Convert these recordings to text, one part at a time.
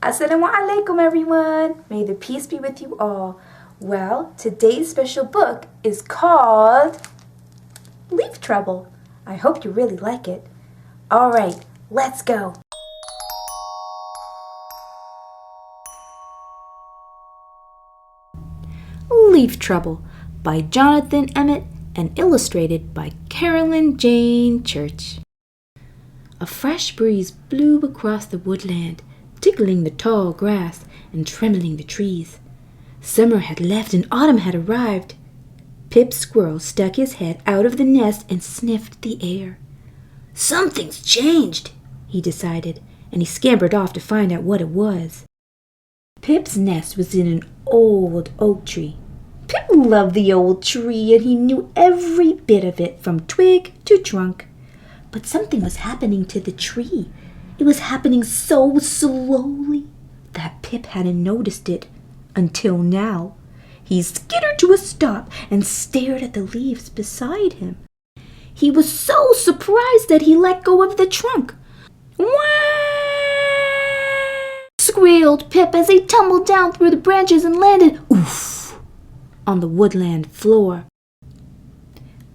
Assalamu alaikum everyone. May the peace be with you all. Well, today's special book is called Leaf Trouble. I hope you really like it. Alright, let's go. Leaf Trouble by Jonathan Emmett and illustrated by Caroline Jayne Church. A fresh breeze blew across the woodland, tickling the tall grass and trembling the trees. Summer had left and autumn had arrived. Pip Squirrel stuck his head out of the nest and sniffed the air. "Something's changed," he decided, and he scampered off to find out what it was. Pip's nest was in an old oak tree. Pip loved the old tree, and he knew every bit of it from twig to trunk. But something was happening to the tree. It was happening so slowly that Pip hadn't noticed it until now. He skittered to a stop and stared at the leaves beside him. He was so surprised that he let go of the trunk. "Wah!" squealed Pip as he tumbled down through the branches and landed, oof, on the woodland floor.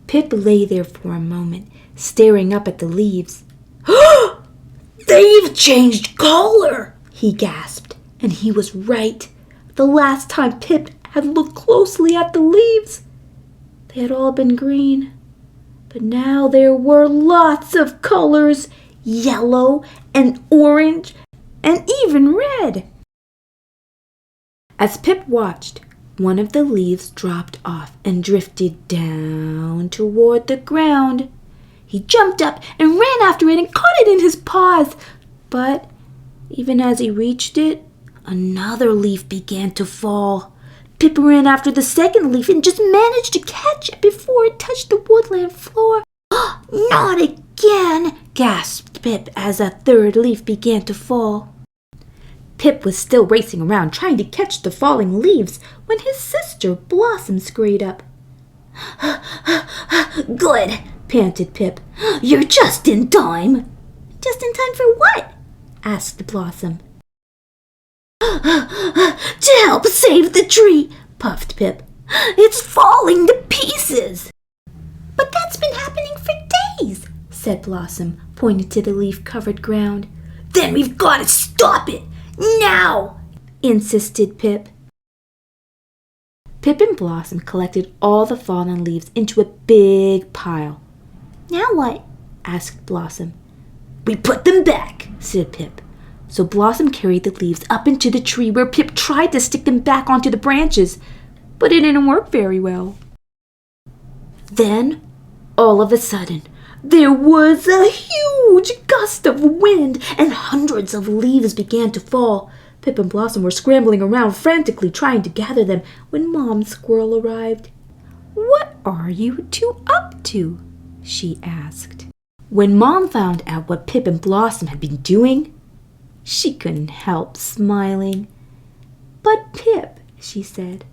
Pip lay there for a moment, staring up at the leaves. "They've changed color!" he gasped, and he was right. The last time Pip had looked closely at the leaves, they had all been green. But now there were lots of colors, yellow and orange and even red. As Pip watched, one of the leaves dropped off and drifted down toward the ground. He jumped up and ran after it and caught it in his paws. But even as he reached it, another leaf began to fall. Pip ran after the second leaf and just managed to catch it before it touched the woodland floor. "Not again!" gasped Pip as a third leaf began to fall. Pip was still racing around trying to catch the falling leaves when his sister Blossom scurried up. "Good!" panted Pip. "You're just in time." "Just in time for what?" asked Blossom. "To help save the tree," puffed Pip. "It's falling to pieces." "But that's been happening for days," said Blossom, pointing to the leaf-covered ground. "Then we've got to stop it, now!" insisted Pip. Pip and Blossom collected all the fallen leaves into a big pile. "Now what?" asked Blossom. "We put them back," said Pip. So Blossom carried the leaves up into the tree where Pip tried to stick them back onto the branches, but it didn't work very well. Then, all of a sudden, there was a huge gust of wind and hundreds of leaves began to fall. Pip and Blossom were scrambling around frantically trying to gather them when Mom Squirrel arrived. "What are you two up to?" she asked. When Mom found out what Pip and Blossom had been doing, she couldn't help smiling. "But Pip," she said,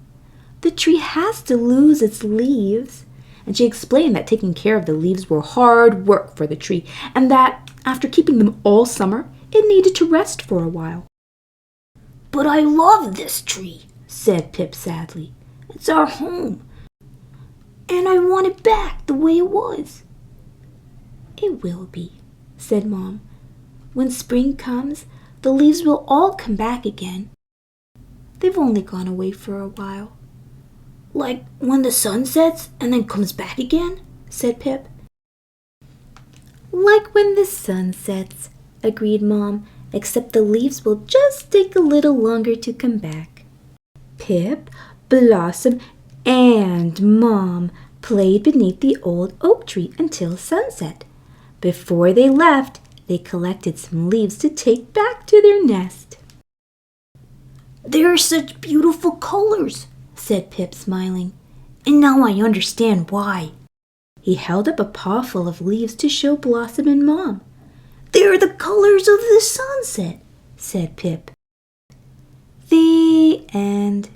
"the tree has to lose its leaves." And she explained that taking care of the leaves were hard work for the tree, and that after keeping them all summer, it needed to rest for a while. "But I love this tree," said Pip sadly. "It's our home, and I want it back the way it was." "It will be," said Mom. "When spring comes, the leaves will all come back again. They've only gone away for a while." "Like when the sun sets and then comes back again?" said Pip. "Like when the sun sets," agreed Mom, "except the leaves will just take a little longer to come back." Pip, Blossom, and Mom played beneath the old oak tree until sunset. Before they left, they collected some leaves to take back to their nest. "There are such beautiful colors," said Pip, smiling. "And now I understand why." He held up a pawful of leaves to show Blossom and Mom. "They're the colors of the sunset," said Pip. The end.